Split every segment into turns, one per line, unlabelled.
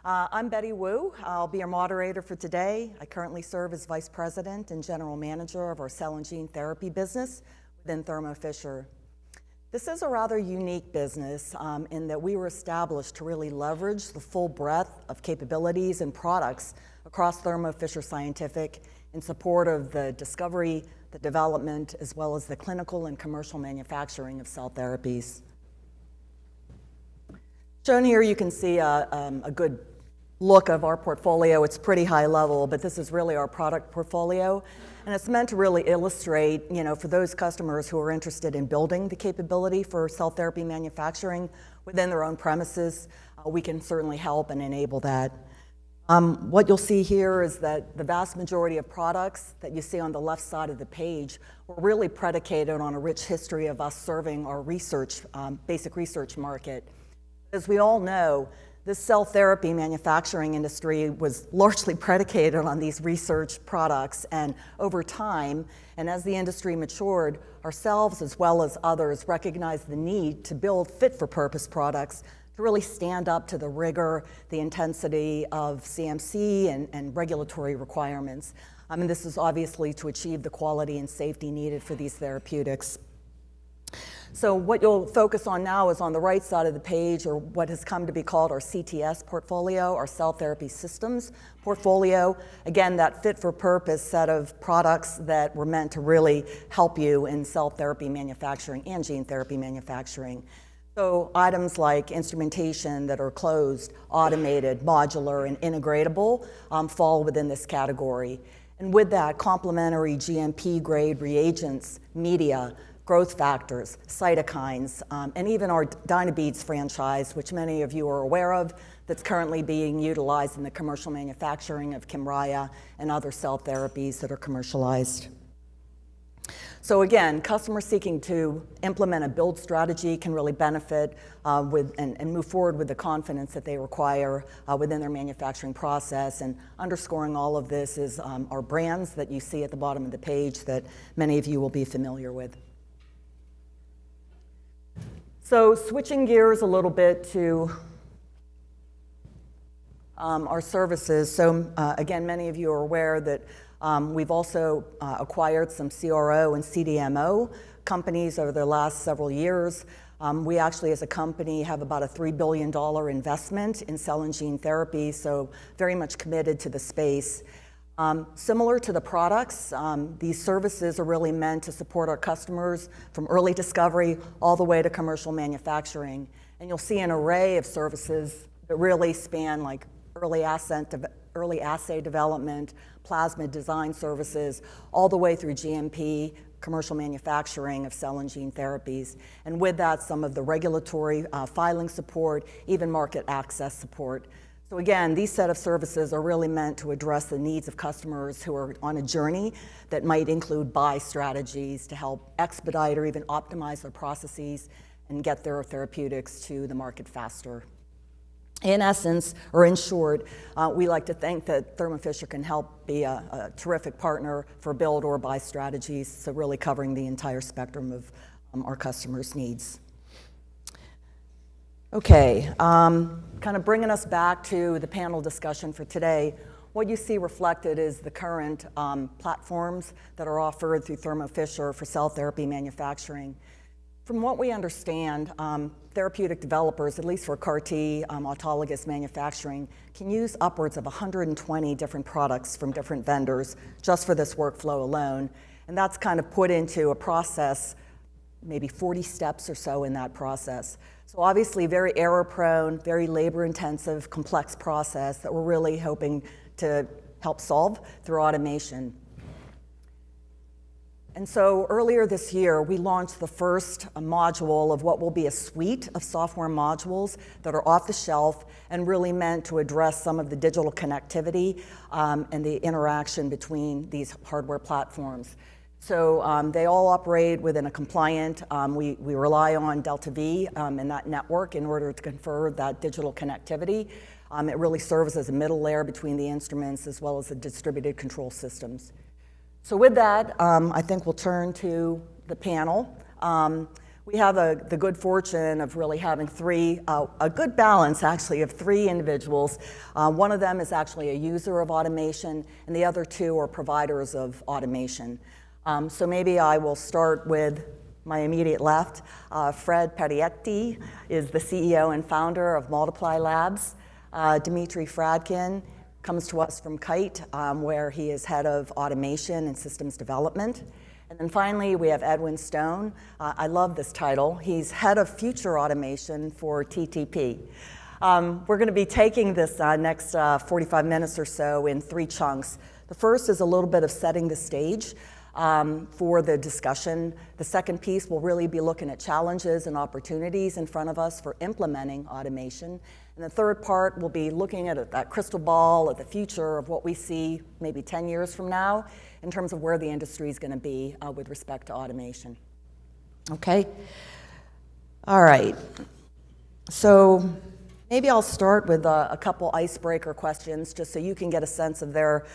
I'm Betty Wu. I'll be your moderator for today. I currently serve as Vice President and General Manager of our cell and gene therapy business within Thermo Fisher. This is a rather unique business in that we were established to really leverage the full breadth of capabilities and products across Thermo Fisher Scientific in support of the discovery, the development, as well as the clinical and commercial manufacturing of cell therapies. Shown here, you can see a good look of our portfolio. It's pretty high level, but this is really our product portfolio. And it's meant to really illustrate, for those customers who are interested in building the capability for cell therapy manufacturing within their own premises, we can certainly help and enable that. What you'll see here is that the vast majority of products that you see on the left side of the page were really predicated on a rich history of us serving our research, basic research market. As we all know, this cell therapy manufacturing industry was largely predicated on these research products, and over time, and as the industry matured, ourselves as well as others recognized the need to build fit-for-purpose products to really stand up to the rigor, the intensity of CMC and regulatory requirements. And this is obviously to achieve the quality and safety needed for these therapeutics. So what you'll focus on now is on the right side of the page, or what has come to be called our CTS portfolio, our cell therapy systems portfolio. Again, that fit-for-purpose set of products that were meant to really help you in cell therapy manufacturing and gene therapy manufacturing. So items like instrumentation that are closed, automated, modular, and integratable fall within this category. And with that, complementary GMP-grade reagents, media, growth factors, cytokines, and even our Dynabeads franchise, which many of you are aware of, that's currently being utilized in the commercial manufacturing of Kymriah and other cell therapies that are commercialized. So again, customers seeking to implement a build strategy can really benefit and move forward with the confidence that they require within their manufacturing process. And underscoring all of this is our brands that you see at the bottom of the page that many of you will be familiar with. So switching gears a little bit to our services. So again, many of you are aware that we've also acquired some CRO and CDMO companies over the last several years. We actually, as a company, have about a $3 billion investment in cell and gene therapy, so very much committed to the space. Similar to the products, these services are really meant to support our customers from early discovery all the way to commercial manufacturing. And you'll see an array of services that really span like early assay development, plasmid design services, all the way through GMP, commercial manufacturing of cell and gene therapies. And with that, some of the regulatory filing support, even market access support. So again, these set of services are really meant to address the needs of customers who are on a journey that might include buy strategies to help expedite or even optimize their processes and get their therapeutics to the market faster. In essence, or in short, we like to think that Thermo Fisher can help be a terrific partner for build or buy strategies, so really covering the entire spectrum of our customers' needs. Okay, kind of bringing us back to the panel discussion for today, what you see reflected is the current platforms that are offered through Thermo Fisher for cell therapy manufacturing. From what we understand, therapeutic developers, at least for CAR-T autologous manufacturing, can use upwards of 120 different products from different vendors just for this workflow alone. And that's kind of put into a process, maybe 40 steps or so in that process. So obviously very error-prone, very labor-intensive, complex process that we're really hoping to help solve through automation. And so earlier this year, we launched the first module of what will be a suite of software modules that are off the shelf and really meant to address some of the digital connectivity and the interaction between these hardware platforms. So they all operate within a compliant, we rely on Delta V and that network in order to confer that digital connectivity. It really serves as a middle layer between the instruments as well as the distributed control systems. So with that, I think we'll turn to the panel. we have the good fortune of really having a good balance actually of three individuals. One of them is actually a user of automation, and the other two are providers of automation. So maybe I will start with my immediate left. Fred Parietti is the CEO and founder of Multiply Labs. Dmitry Fradkin comes to us from Kite, where he is head of automation and systems development. And then finally, we have Edwin Stone. I love this title. He's head of future automation for TTP. We're going to be taking this next 45 minutes or so in three chunks. The first is a little bit of setting the stage for the discussion. The second piece will really be looking at challenges and opportunities in front of us for implementing automation. And the third part will be looking at that crystal ball at the future of what we see maybe 10 years from now in terms of where the industry is going to be with respect to automation. Okay? All right. So maybe I'll start with a couple icebreaker questions just so you can get a sense of their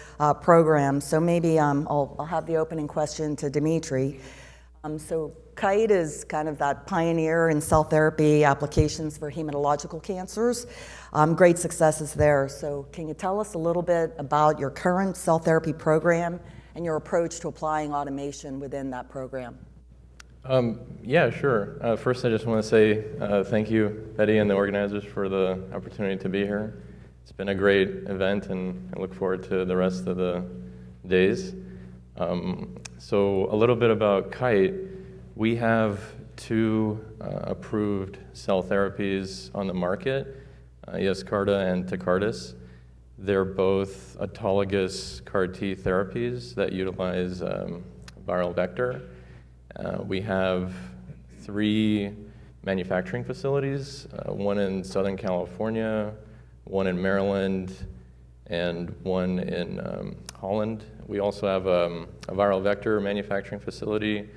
program. So maybe I'll have the opening question to Dmitry. So Kite is kind of that pioneer in cell therapy applications for hematological cancers. Great successes there. So can you tell us a little bit about your current cell therapy program and your approach to applying automation within that program?
Yeah, sure. First, I just want to say thank you, Betty, and the organizers for the opportunity to be here. It's been a great event, and I look forward to the rest of the days. So a little bit about Kite. We have two approved cell therapies on the market, Yescarta and Tecartus. They're both autologous CAR T therapies that utilize viral vector. We have three manufacturing facilities, one in Southern California, one in Maryland, and one in Holland. We also have a viral vector manufacturing facility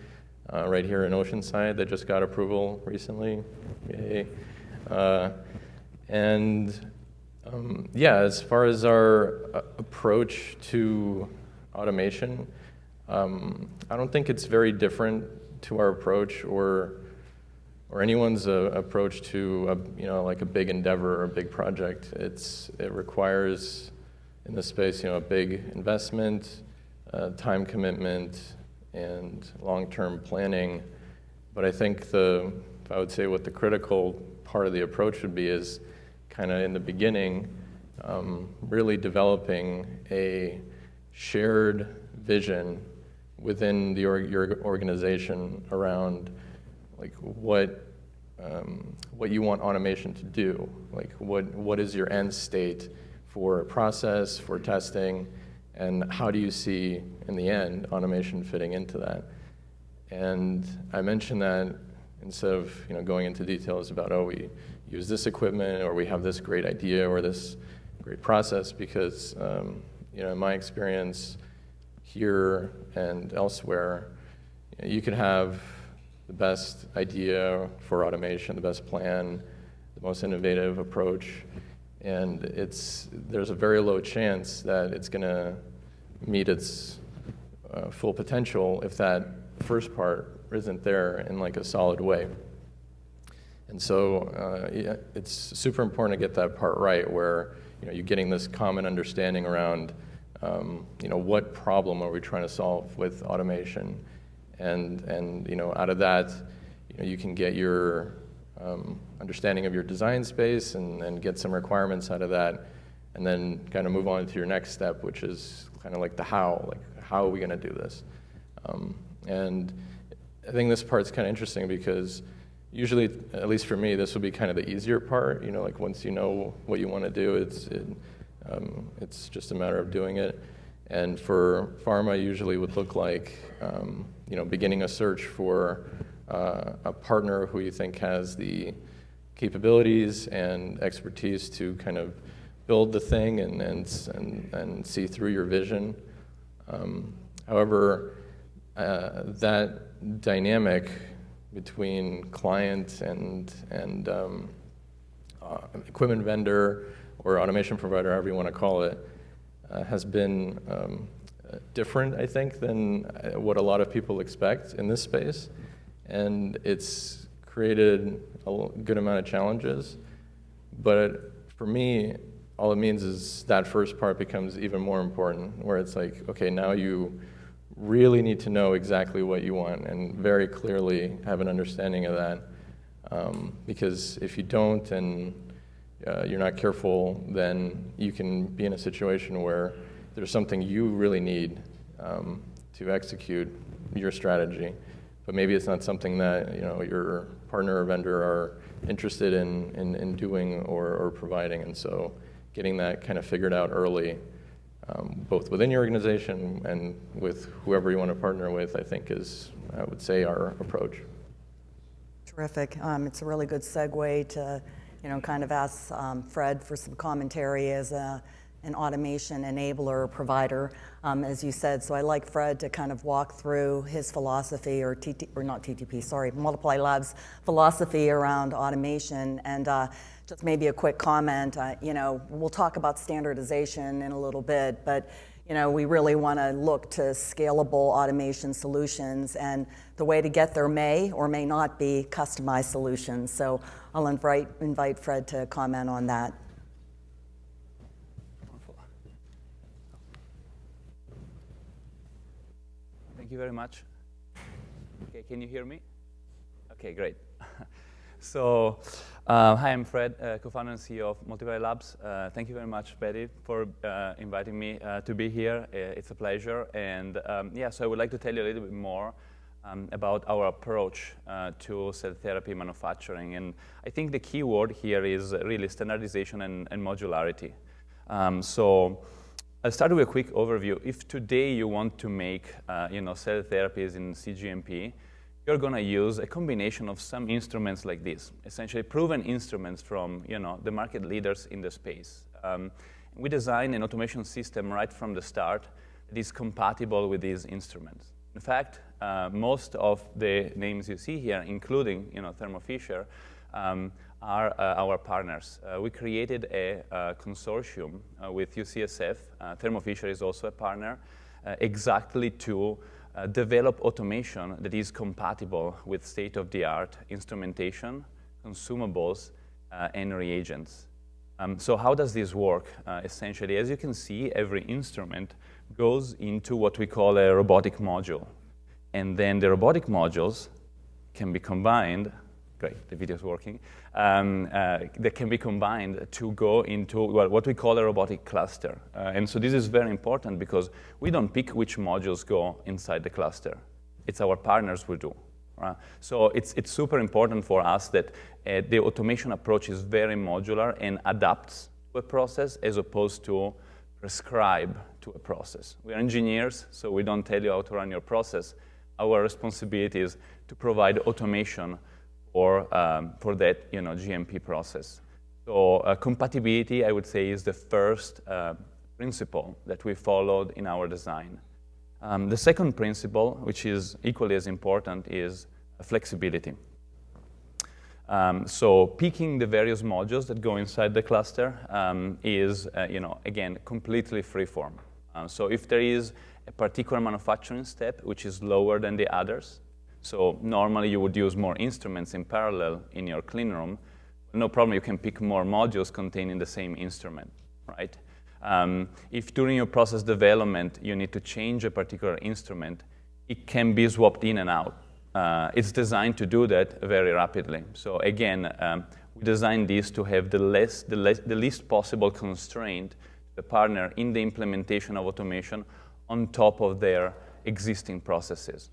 right here in Oceanside that just got approval recently. Yay. Yeah, as far as our approach to automation, I don't think it's very different to our approach or anyone's approach to like a big endeavor or a big project. It requires in this space a big investment, time commitment, and long-term planning. But I think if I would say what the critical part of the approach would be is kind of in the beginning, really developing a shared vision within your organization around like what you want automation to do, like what is your end state for process, for testing, and how do you see in the end automation fitting into that. And I mentioned that instead of going into details about we use this equipment or we have this great idea or this great process, because in my experience here and elsewhere, you can have the best idea for automation, the best plan, the most innovative approach, and there's a very low chance that it's going to meet its full potential if that first part isn't there in like a solid way. And so it's super important to get that part right, where you're getting this common understanding around what problem are we trying to solve with automation, and out of that you can get your understanding of your design space and get some requirements out of that, and then kind of move on to your next step, which is kind of like the how, like how are we going to do this. And I think this part's kind of interesting because usually, at least for me, this will be kind of the easier part. Like once you know what you want to do, it's just a matter of doing it. And for pharma, usually would look like beginning a search for a partner who you think has the capabilities and expertise to kind of build the thing and see through your vision. However, that dynamic between client and equipment vendor or automation provider, however you want to call it, has been different, I think, than what a lot of people expect in this space. And it's created a good amount of challenges, but for me, all it means is that first part becomes even more important, where it's like, okay, now you really need to know exactly what you want and very clearly have an understanding of that. Because if you don't and you're not careful, then you can be in a situation where there's something you really need to execute your strategy, but maybe it's not something that your partner or vendor are interested in doing or providing. And so getting that kind of figured out early, both within your organization and with whoever you want to partner with, I think is, I would say, our approach.
Terrific. It's a really good segue to, kind of ask Fred for some commentary as an automation enabler or provider, as you said. So I like Fred to kind of walk through his philosophy, or not TTP, sorry, Multiply Labs philosophy around automation. And just maybe a quick comment. We'll talk about standardization in a little bit, but we really want to look to scalable automation solutions, and the way to get there may or may not be customized solutions. So I'll invite Fred to comment on that.
Thank you very much. Okay, can you hear me? Okay, great. So, hi, I'm Fred, co-founder and CEO of Multiply Labs. Thank you very much, Betty, for inviting me to be here. It's a pleasure. And so I would like to tell you a little bit more about our approach to cell therapy manufacturing. And I think the key word here is really standardization and modularity. So I'll start with a quick overview. If today you want to make cell therapies in cGMP, you're going to use a combination of some instruments like this, essentially proven instruments from the market leaders in the space. We designed an automation system right from the start that is compatible with these instruments. In fact, most of the names you see here, including Thermo Fisher, are our partners. We created a consortium with UCSF. Thermo Fisher is also a partner, exactly to develop automation that is compatible with state-of-the-art instrumentation, consumables, and reagents. So how does this work? Essentially, as you can see, every instrument goes into what we call a robotic module. And then the robotic modules can be combined. Great, the video's working. They can be combined to go into what we call a robotic cluster. And so this is very important because we don't pick which modules go inside the cluster. It's our partners who do. So it's super important for us that the automation approach is very modular and adapts to a process as opposed to prescribe to a process. We are engineers, so we don't tell you how to run your process. Our responsibility is to provide automation for that GMP process. So compatibility, I would say, is the first principle that we followed in our design. The second principle, which is equally as important, is flexibility. So picking the various modules that go inside the cluster is, again, completely freeform. So if there is a particular manufacturing step which is lower than the others, so normally you would use more instruments in parallel in your clean room, no problem, you can pick more modules containing the same instrument, right? If during your process development you need to change a particular instrument, it can be swapped in and out. It's designed to do that very rapidly. So again, we designed this to have the least possible constraint to the partner in the implementation of automation on top of their existing processes.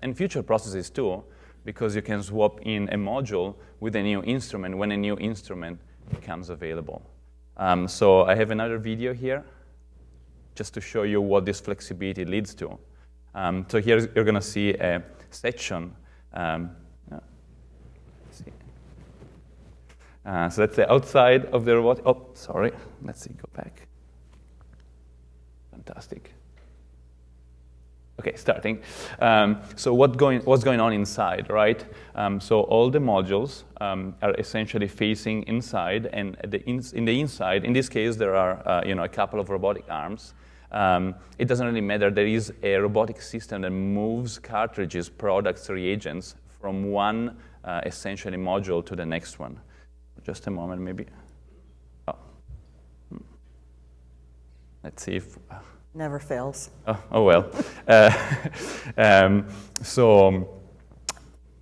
And future processes too, because you can swap in a module with a new instrument when a new instrument becomes available. So I have another video here just to show you what this flexibility leads to. So here you're going to see a section. Let's see. So that's the outside of the robot. Oh, sorry. Let's see. Go back. Fantastic. Okay, starting. So what's going on inside, right? So all the modules are essentially facing inside, and in the inside, in this case, there are a couple of robotic arms. It doesn't really matter. There is a robotic system that moves cartridges, products, reagents from one essentially module to the next one. Just a moment, maybe. Oh. Let's see if.
Never fails.
Oh well.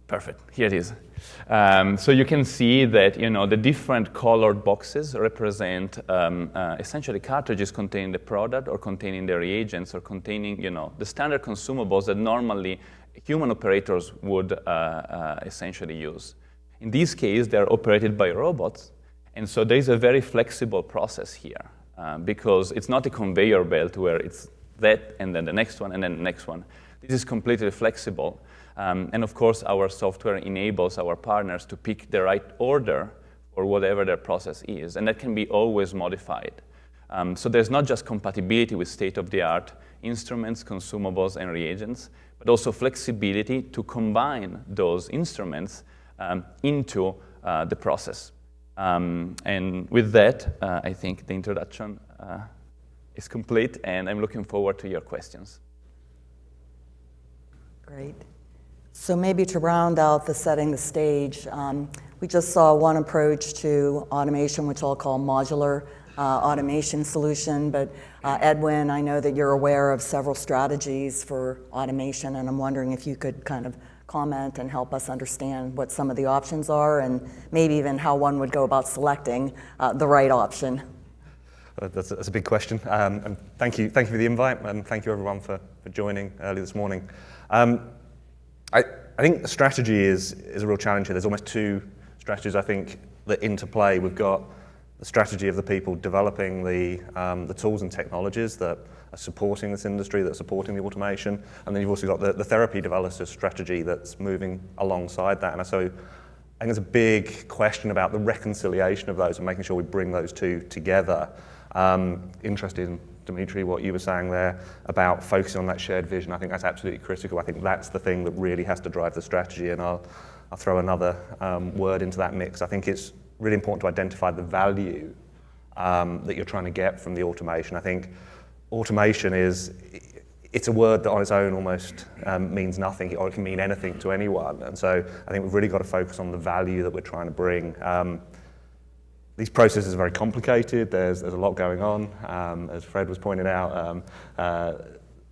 Perfect. Here it is. So you can see that the different colored boxes represent essentially cartridges containing the product or containing the reagents or containing the standard consumables that normally human operators would essentially use. In this case, they're operated by robots, and so there is a very flexible process here because it's not a conveyor belt where it's that and then the next one and then the next one. This is completely flexible. And of course, our software enables our partners to pick the right order for whatever their process is, and that can be always modified. So there's not just compatibility with state-of-the-art instruments, consumables, and reagents, but also flexibility to combine those instruments into the process. And with that, I think the introduction is complete, and I'm looking forward to your questions.
Great. So maybe to round out the setting the stage, we just saw one approach to automation, which I'll call modular automation solution. But Edwin, I know that you're aware of several strategies for automation, and I'm wondering if you could kind of comment and help us understand what some of the options are, and maybe even how one would go about selecting the right option.
That's a big question. And thank you for the invite, and thank you everyone for joining early this morning. I think the strategy is a real challenge here. There's almost two strategies, I think, that interplay. We've got the strategy of the people developing the tools and technologies that are supporting this industry, that are supporting the automation, and then you've also got the therapy developers strategy that's moving alongside that. And so I think there's a big question about the reconciliation of those and making sure we bring those two together. Interested in, Dmitry, what you were saying there about focusing on that shared vision. I think that's absolutely critical. I think that's the thing that really has to drive the strategy, and I'll throw another word into that mix. I think it's really important to identify the value that you're trying to get from the automation. I think automation it's a word that on its own almost means nothing, or it can mean anything to anyone. And so I think we've really got to focus on the value that we're trying to bring. These processes are very complicated. There's a lot going on. As Fred was pointing out,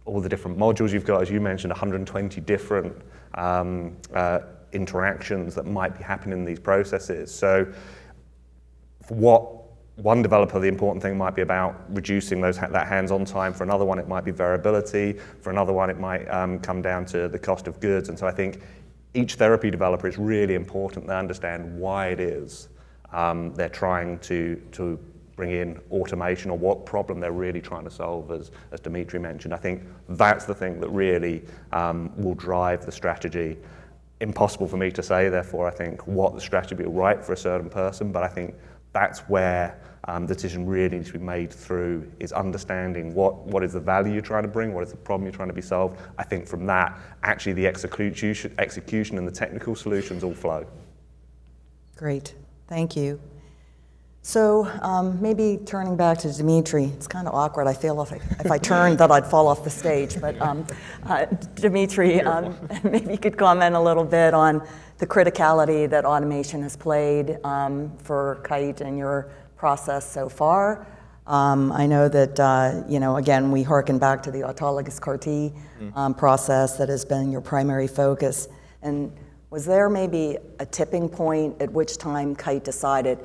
all the different modules you've got, as you mentioned, 120 different interactions that might be happening in these processes. So for one developer, the important thing might be about reducing that hands-on time. For another one, it might be variability. For another one, it might come down to the cost of goods. And so I think each therapy developer is really important to understand why it is they're trying to bring in automation, or what problem they're really trying to solve, as Dmitry mentioned. I think that's the thing that really will drive the strategy. Impossible for me to say, therefore, I think what the strategy will be right for a certain person, but I think that's where the decision really needs to be made through, is understanding what is the value you're trying to bring, what is the problem you're trying to be solved. I think from that, actually the execution and the technical solutions all flow.
Great, thank you. So maybe turning back to Dmitry, it's kind of awkward. I feel if I turned that I'd fall off the stage. But Dmitry, maybe you could comment a little bit on the criticality that automation has played for Kite and your process so far. I know that, again, we hearken back to the autologous CAR-T process that has been your primary focus. And was there maybe a tipping point at which time Kite decided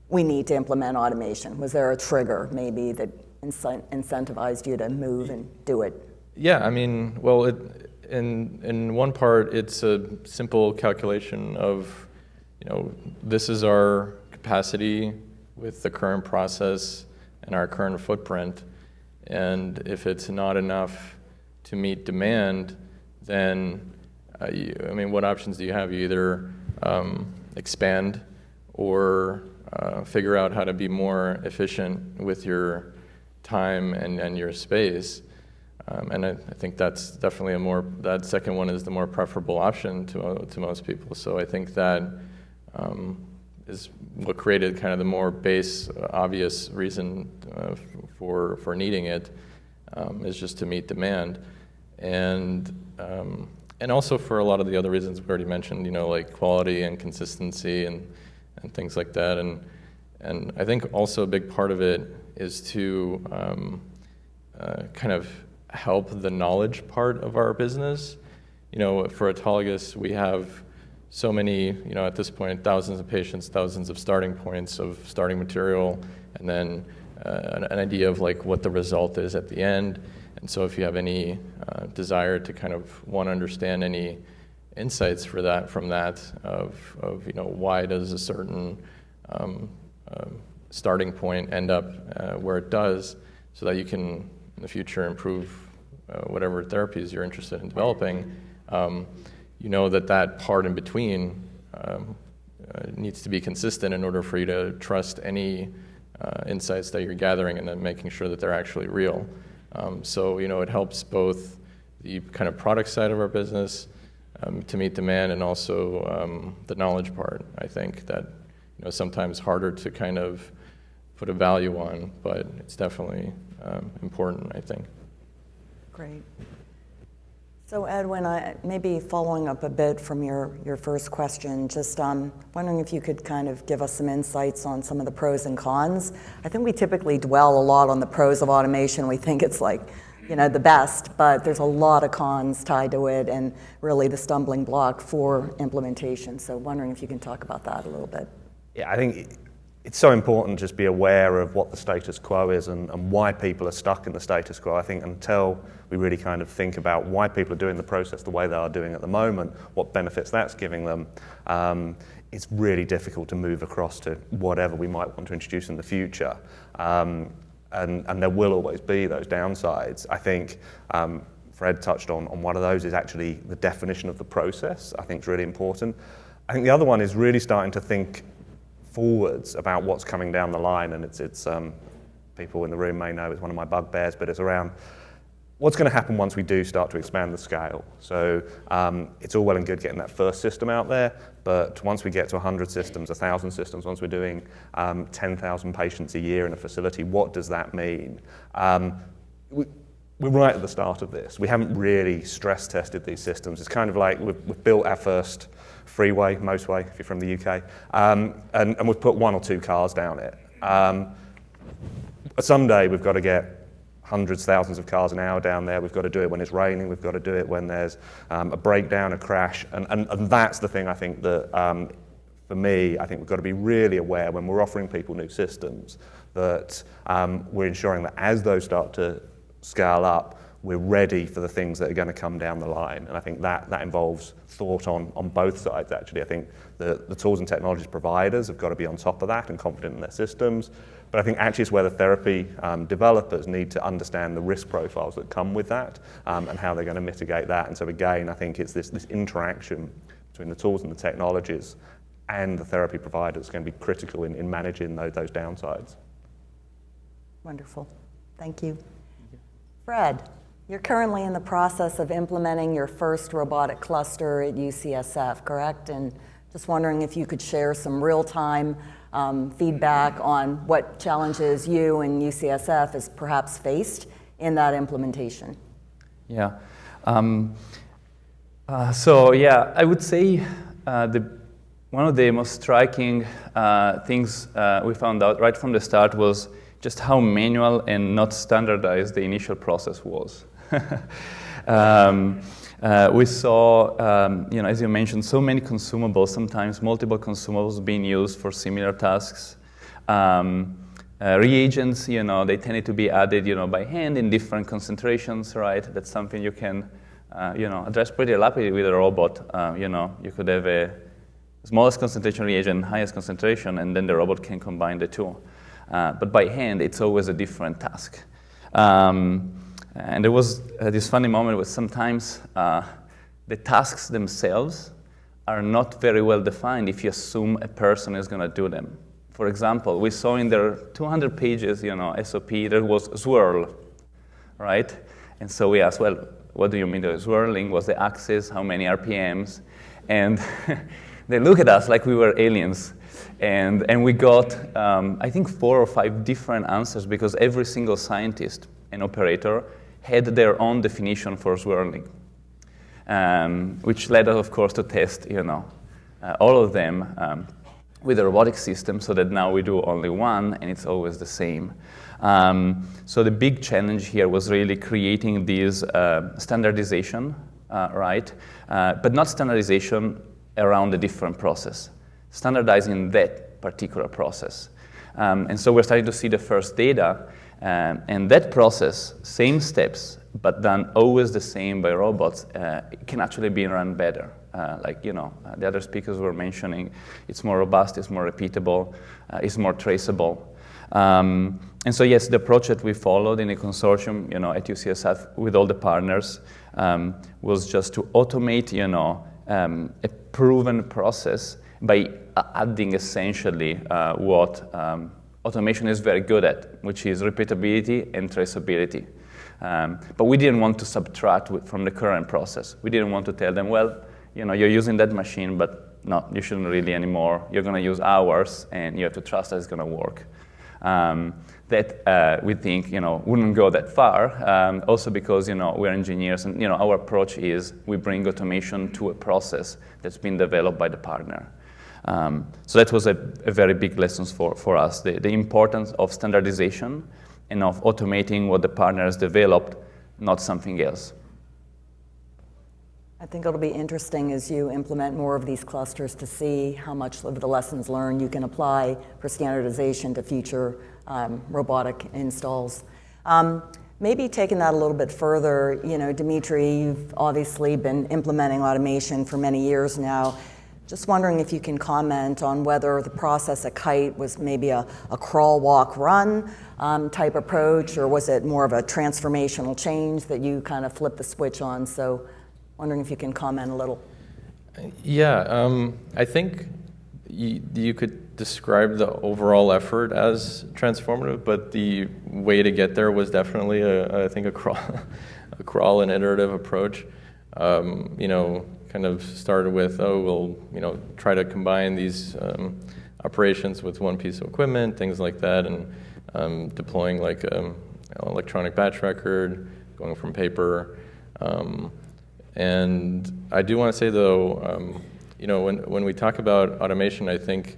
we need to implement automation? Was there a trigger maybe that incentivized you to move and do it?
Yeah, I mean, well, in one part, it's a simple calculation of, this is our capacity with the current process and our current footprint. And if it's not enough to meet demand, then, what options do you have? You either expand or figure out how to be more efficient with your time and your space. And I think that's definitely that second one is the more preferable option to most people. So I think that is what created kind of the more obvious reason for needing it, is just to meet demand. And And also for a lot of the other reasons we already mentioned, like quality and consistency and things like that. And I think also a big part of it is to kind of help the knowledge part of our business. For autologous, we have so many, at this point, thousands of patients, thousands of starting points of starting material, and then an idea of like what the result is at the end. And so if you have any desire to kind of want to understand any insights from that of why does a certain starting point end up where it does, so that you can in the future improve whatever therapies you're interested in developing, that part in between needs to be consistent in order for you to trust any insights that you're gathering, and then making sure that they're actually real. So it helps both the kind of product side of our business to meet demand, and also the knowledge part. I think that sometimes harder to kind of put a value on, but it's definitely important, I think.
Great. So Edwin, maybe following up a bit from your first question, just wondering if you could kind of give us some insights on some of the pros and cons. I think we typically dwell a lot on the pros of automation. We think it's like, the best, but there's a lot of cons tied to it, and really the stumbling block for implementation. So wondering if you can talk about that a little bit.
Yeah, I think it's so important to just be aware of what the status quo is and why people are stuck in the status quo. I think until we really kind of think about why people are doing the process the way they are doing at the moment, what benefits that's giving them, it's really difficult to move across to whatever we might want to introduce in the future. And there will always be those downsides. I think Fred touched on one of those is actually the definition of the process. I think it's really important. I think the other one is really starting to think forwards about what's coming down the line, and it's people in the room may know it's one of my bugbears, but it's around what's going to happen once we do start to expand the scale. So it's all well and good getting that first system out there, but once we get to 100 systems, 1,000 systems, once we're doing 10,000 patients a year in a facility, what does that mean? We're right at the start of this. We haven't really stress tested these systems. It's kind of like we've built our first freeway, motorway, if you're from the UK, and we've put 1 or 2 cars down it. Someday we've got to get hundreds, thousands of cars an hour down there. We've got to do it when it's raining. We've got to do it when there's a breakdown, a crash, and that's the thing I think that, for me, I think we've got to be really aware when we're offering people new systems that we're ensuring that as those start to scale up, we're ready for the things that are going to come down the line. And I think that involves thought on both sides, actually. I think the tools and technologies providers have got to be on top of that and confident in their systems. But I think actually it's where the therapy developers need to understand the risk profiles that come with that, and how they're going to mitigate that. And so again, I think it's this interaction between the tools and the technologies and the therapy providers is going to be critical in managing those downsides.
Wonderful. Thank you. Fred, you're currently in the process of implementing your first robotic cluster at UCSF, correct? And just wondering if you could share some real-time feedback on what challenges you and UCSF has perhaps faced in that implementation.
Yeah. I would say one of the most striking things we found out right from the start was just how manual and not standardized the initial process was. We saw, as you mentioned, so many consumables, sometimes multiple consumables being used for similar tasks. Reagents, they tended to be added, by hand in different concentrations, right? That's something you can, address pretty rapidly with a robot. You could have a smallest concentration reagent, highest concentration, and then the robot can combine the two. But by hand, it's always a different task. And there was this funny moment where sometimes the tasks themselves are not very well defined if you assume a person is going to do them. For example, we saw in their 200 pages, SOP, there was swirl, right? And so we asked, well, what do you mean by swirling? What's the axis? How many RPMs? And they look at us like we were aliens. And we got, I think, 4 or 5 different answers because every single scientist and operator had their own definition for swirling. which led us, of course, to test, all of them with a robotic system, so that now we do only one, and it's always the same. So the big challenge here was really creating this standardization, right? But not standardization around a different process, standardizing that particular process. And so we're starting to see the first data, and that process, same steps, but done always the same by robots, can actually be run better. The other speakers were mentioning, it's more robust, it's more repeatable, it's more traceable. And so yes, the approach that we followed in a consortium, at UCSF with all the partners, was just to automate, a proven process by adding essentially what automation is very good at, which is repeatability and traceability. But we didn't want to subtract from the current process. We didn't want to tell them, well, you're using that machine, but no, you shouldn't really anymore. You're going to use ours, and you have to trust that it's going to work. That we think, wouldn't go that far. Also because, we're engineers, and our approach is we bring automation to a process that's been developed by the partner. So that was a very big lesson for us, the importance of standardization and of automating what the partner has developed, not something else.
I think it'll be interesting as you implement more of these clusters to see how much of the lessons learned you can apply for standardization to future robotic installs. Maybe taking that a little bit further, Dmitry, you've obviously been implementing automation for many years now. Just wondering if you can comment on whether the process at Kite was maybe a crawl, walk, run type approach, or was it more of a transformational change that you kind of flipped the switch on? So wondering if you can comment a little.
Yeah, I think you could describe the overall effort as transformative, but the way to get there was definitely, I think, a crawl and iterative approach. Kind of started with, we'll try to combine these operations with one piece of equipment, things like that, and deploying like electronic batch record, going from paper. And I do want to say though, when we talk about automation, I think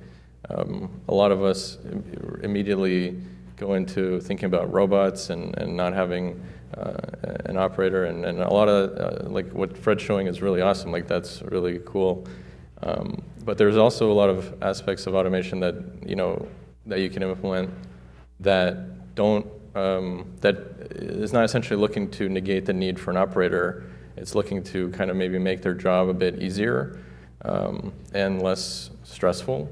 a lot of us immediately go into thinking about robots and not having an operator, and a lot of like what Fred's showing is really awesome. Like that's really cool. But there's also a lot of aspects of automation that that you can implement that don't that is not essentially looking to negate the need for an operator. It's looking to kind of maybe make their job a bit easier and less stressful.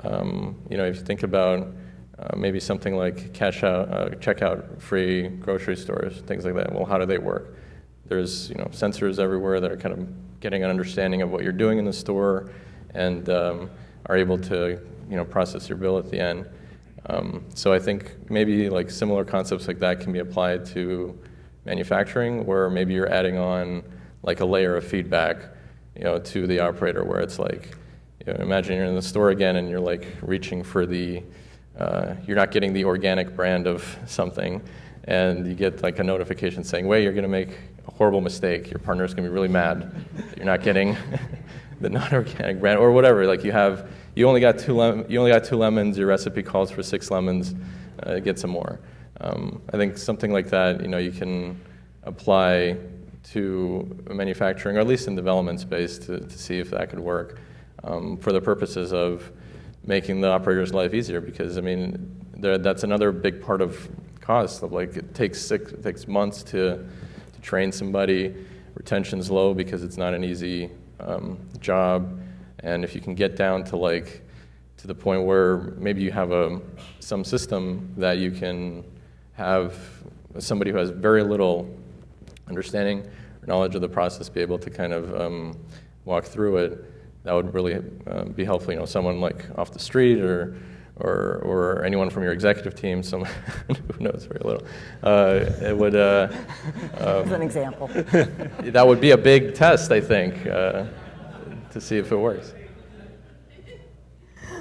If you think about maybe something like checkout free grocery stores, things like that. Well, how do they work? There's sensors everywhere that are kind of getting an understanding of what you're doing in the store and are able to process your bill at the end. So I think maybe like similar concepts like that can be applied to manufacturing, where maybe you're adding on like a layer of feedback to the operator, where it's like imagine you're in the store again and you're like reaching for the you're not getting the organic brand of something, and you get like a notification saying, wait, you're going to make a horrible mistake. Your partner's going to be really mad that you're not getting the non-organic brand or whatever. Like you only got two lemons. Your recipe calls for 6 lemons. Get some more. I think something like that, you can apply to manufacturing, or at least in development space, to see if that could work for the purposes of making the operator's life easier, because that's another big part of cost. Like it takes months to train somebody. Retention's low because it's not an easy job, and if you can get down to the point where maybe you have some system that you can have somebody who has very little understanding or knowledge of the process be able to kind of walk through it, that would really be helpful. Someone like off the street or anyone from your executive team, someone who knows very little, it would.
As an example.
That would be a big test, I think, to see if it works.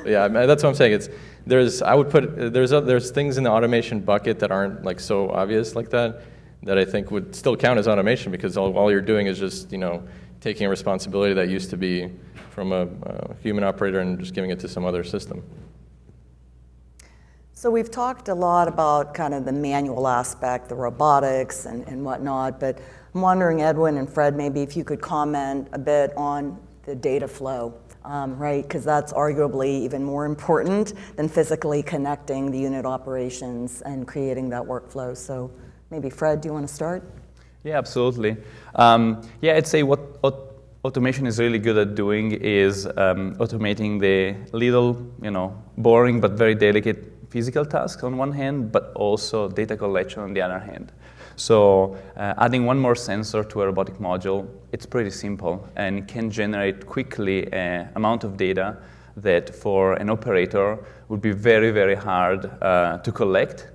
Yeah, that's what I'm saying. There's things in the automation bucket that aren't like so obvious like that I think would still count as automation, because all you're doing is just taking a responsibility that used to be from a human operator and just giving it to some other system.
So we've talked a lot about kind of the manual aspect, the robotics and whatnot, but I'm wondering, Edwin and Fred, maybe if you could comment a bit on the data flow, right? Because that's arguably even more important than physically connecting the unit operations and creating that workflow. So maybe Fred, do you want to start?
Yeah, absolutely. Yeah, I'd say what automation is really good at doing is automating the little, boring but very delicate physical tasks on one hand, but also data collection on the other hand. So adding one more sensor to a robotic module, it's pretty simple and can generate quickly an amount of data that for an operator would be very, very hard to collect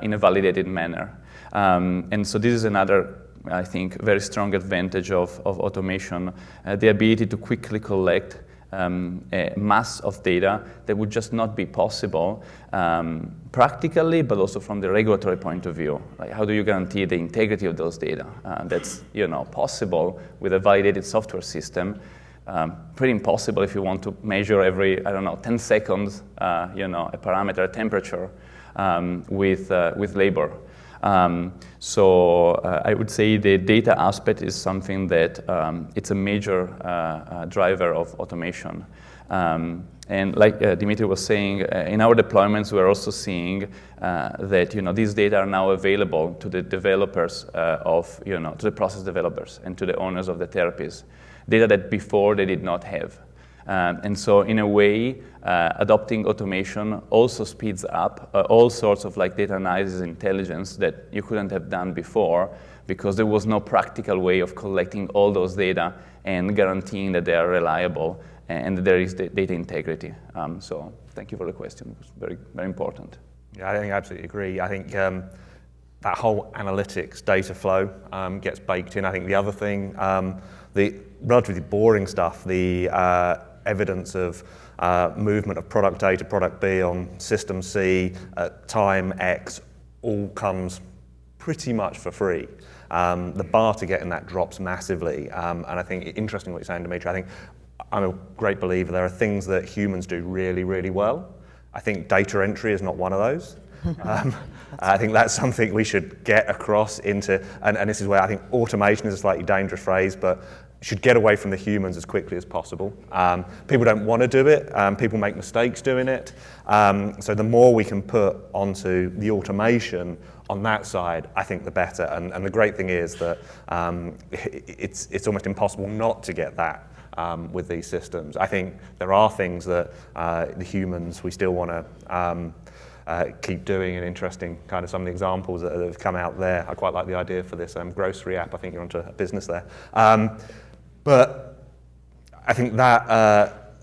in a validated manner. And so this is another, I think, very strong advantage of automation, the ability to quickly collect a mass of data that would just not be possible practically, but also from the regulatory point of view. Like, how do you guarantee the integrity of those data? That's possible with a validated software system. Pretty impossible if you want to measure every 10 seconds, a parameter, a temperature with labor. So I would say the data aspect is something that it's a major driver of automation. And like Dmitry was saying, in our deployments, we're also seeing that these data are now available to the developers to the process developers and to the owners of the therapies, data that before they did not have. And so in a way, adopting automation also speeds up all sorts of data analysis intelligence that you couldn't have done before, because there was no practical way of collecting all those data and guaranteeing that they are reliable and that there is data integrity. So thank you for the question. It was very, very important.
Yeah, I think I absolutely agree. I think that whole analytics data flow gets baked in. I think the other thing, the relatively boring stuff, the evidence of movement of product A to product B on system C at time X all comes pretty much for free. The bar to getting that drops massively. And I think, interesting what you're saying, Dmitry, I think I'm a great believer there are things that humans do really, really well. I think data entry is not one of those. I think that's something we should get across into, and this is where I think automation is a slightly dangerous phrase, but should get away from the humans as quickly as possible. People don't want to do it. People make mistakes doing it. So the more we can put onto the automation on that side, I think the better. And the great thing is that it's almost impossible not to get that with these systems. I think there are things that the humans, we still want to keep doing, and interesting kind of some of the examples that have come out there. I quite like the idea for this grocery app. I think you're onto a business there. But I think that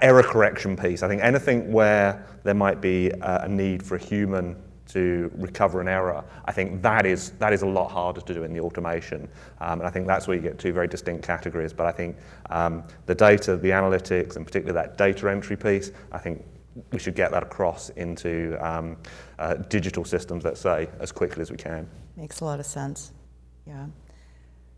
error correction piece, I think anything where there might be a need for a human to recover an error, I think that is a lot harder to do in the automation. And I think that's where you get two very distinct categories. But I think the data, the analytics, and particularly that data entry piece, I think we should get that across into digital systems, let's say, as quickly as we can.
Makes a lot of sense, yeah.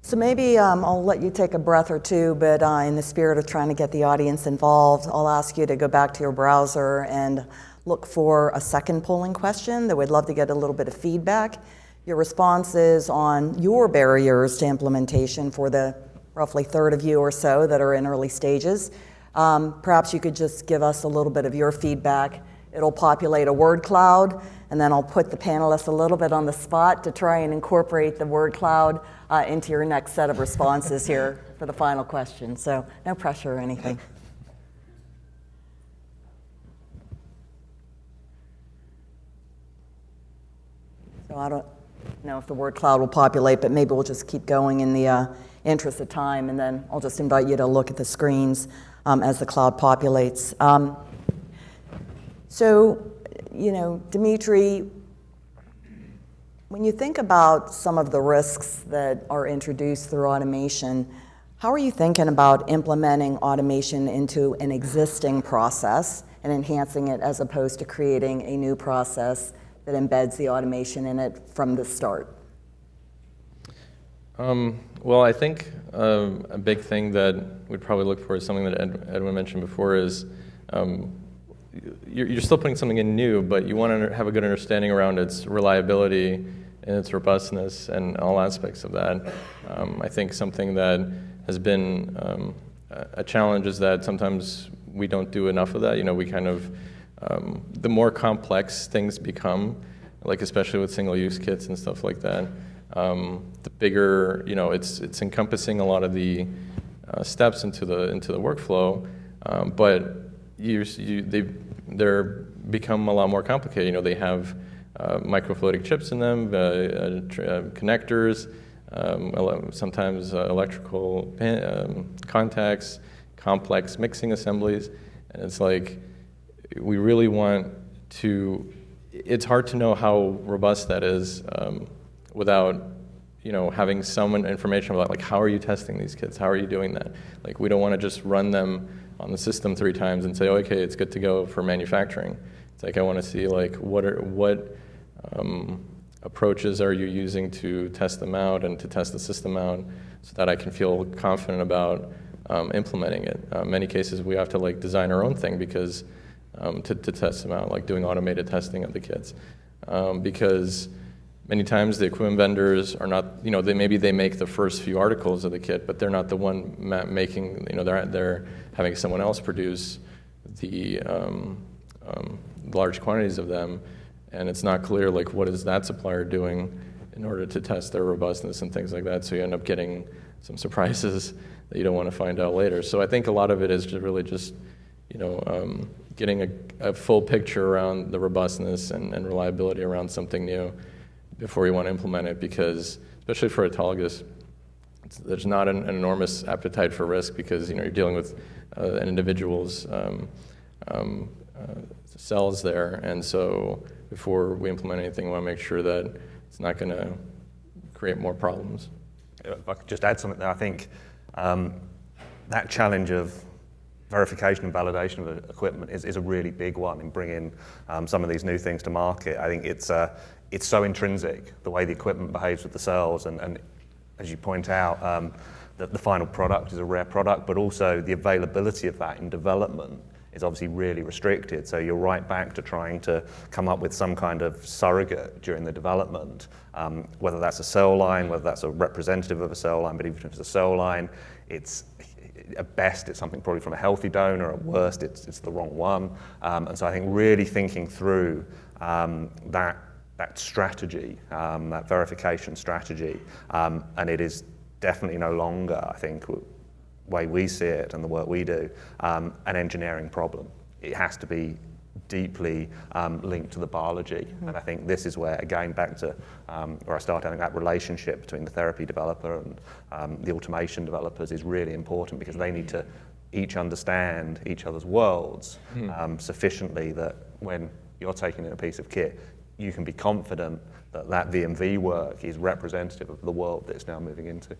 So maybe I'll let you take a breath or two, but in the spirit of trying to get the audience involved, I'll ask you to go back to your browser and look for a second polling question that we'd love to get a little bit of feedback. Your responses on your barriers to implementation for the roughly third of you or so that are in early stages. Perhaps you could just give us a little bit of your feedback. It'll populate a word cloud, and then I'll put the panelists a little bit on the spot to try and incorporate the word cloud into your next set of responses here for the final question. So no pressure or anything. So I don't know if the word cloud will populate, but maybe we'll just keep going in the interest of time, and then I'll just invite you to look at the screens as the cloud populates. So, Dmitry, when you think about some of the risks that are introduced through automation, how are you thinking about implementing automation into an existing process and enhancing it as opposed to creating a new process that embeds the automation in it from the start?
Well, I think a big thing that we'd probably look for is something that Edwin mentioned before is you're still putting something in new, but you want to have a good understanding around its reliability and its robustness and all aspects of that. I think something that has been a challenge is that sometimes we don't do enough of that. We kind of, the more complex things become, like especially with single-use kits and stuff like that, the bigger, it's encompassing a lot of the steps into the workflow, but they're become a lot more complicated. They have microfluidic chips in them, connectors, sometimes electrical contacts, complex mixing assemblies, and it's like we really want to. It's hard to know how robust that is without having some information about like how are you testing these kits, how are you doing that. Like we don't want to just run them on the system 3 times and say, oh, okay, it's good to go for manufacturing. It's like I want to see like what approaches are you using to test them out and to test the system out so that I can feel confident about implementing it. Many cases we have to like design our own thing because to test them out, like doing automated testing of the kits. Because many times the equipment vendors are not, maybe they make the first few articles of the kit, but they're not the one making, they're having someone else produce the large quantities of them, and it's not clear like what is that supplier doing in order to test their robustness and things like that, so you end up getting some surprises that you don't want to find out later. So I think a lot of it is really just, getting a full picture around the robustness and reliability around something new before you want to implement it, because especially for autologous, there's not an enormous appetite for risk because you're dealing with an individual's cells there, and so before we implement anything, we want to make sure that it's not going to create more problems.
If I could just add something there, I think that challenge of verification and validation of equipment is a really big one in bringing some of these new things to market. I think it's so intrinsic, the way the equipment behaves with the cells, and as you point out, the final product is a rare product, but also the availability of that in development is obviously really restricted. So you're right back to trying to come up with some kind of surrogate during the development, whether that's a cell line, whether that's a representative of a cell line, but even if it's a cell line, at best it's something probably from a healthy donor, at worst it's the wrong one. And so I think really thinking through that strategy, that verification strategy, and it is definitely no longer, I think, way we see it and the work we do, an engineering problem. It has to be deeply linked to the biology. Mm-hmm. And I think this is where, again, back to where I started, I think that relationship between the therapy developer and the automation developers is really important, because they need to each understand each other's worlds sufficiently that when you're taking in a piece of kit, you can be confident that that VMV work is representative of the world that it's now moving into.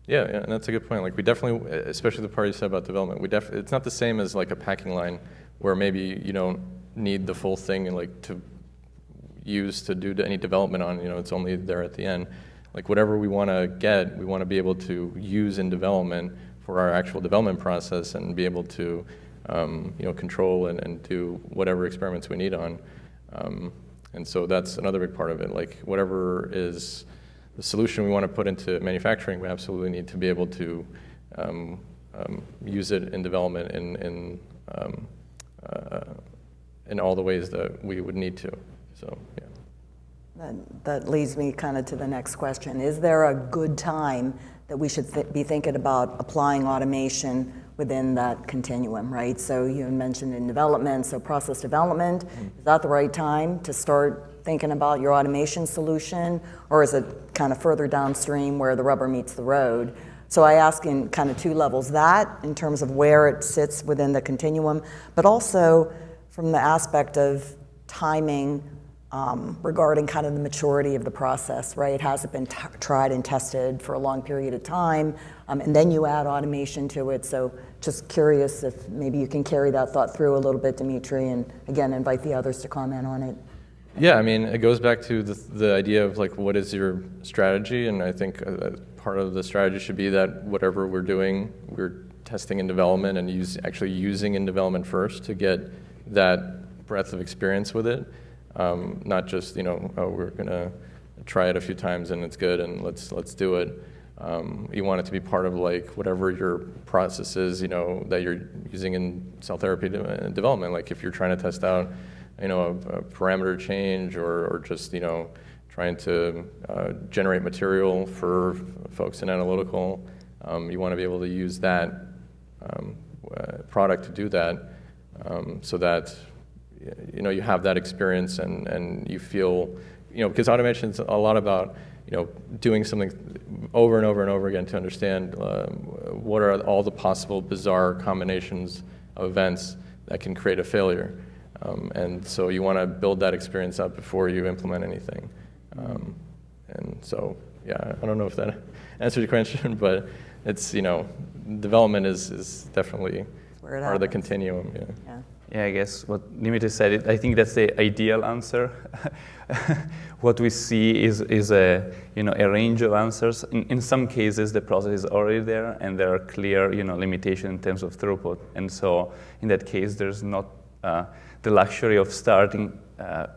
Yeah, and that's a good point. Like we definitely, especially the part you said about development, it's not the same as like a packing line where maybe you don't need the full thing and like to use to do any development on, it's only there at the end. Like whatever we want to get, we want to be able to use in development for our actual development process and be able to, control and do whatever experiments we need on. And so that's another big part of it. Like whatever is the solution we want to put into manufacturing, we absolutely need to be able to use it in development in all the ways that we would need to. So, yeah.
That leads me kind of to the next question. Is there a good time that we should be thinking about applying automation within that continuum, right? So you mentioned in development, so process development, is that the right time to start thinking about your automation solution, or is it kind of further downstream where the rubber meets the road? So I ask in kind of 2 levels, that in terms of where it sits within the continuum, but also from the aspect of timing regarding kind of the maturity of the process, right? Has it been tried and tested for a long period of time? And then you add automation to it. So just curious if maybe you can carry that thought through a little bit, Dmitry, and again, invite the others to comment on it.
Yeah, I mean, it goes back to the idea of like, what is your strategy? And I think part of the strategy should be that whatever we're doing, we're testing in development and actually using in development first to get that breadth of experience with it. Not just, oh, we're gonna try it a few times and it's good and let's do it. You want it to be part of like whatever your process is, that you're using in cell therapy development. Like if you're trying to test out, a parameter change or just, trying to generate material for folks in analytical, you want to be able to use that product to do that, so that, you have that experience and you feel, because automation is a lot about, doing something over and over and over again to understand what are all the possible bizarre combinations of events that can create a failure. And so you want to build that experience up before you implement anything. And so, yeah, I don't know if that answered your question, but it's, development is definitely part of the continuum. Yeah.
Yeah, I guess what Dmitry said, I think that's the ideal answer. What we see is a range of answers. In some cases, the process is already there, and there are clear limitations in terms of throughput. And so, in that case, there's not the luxury of starting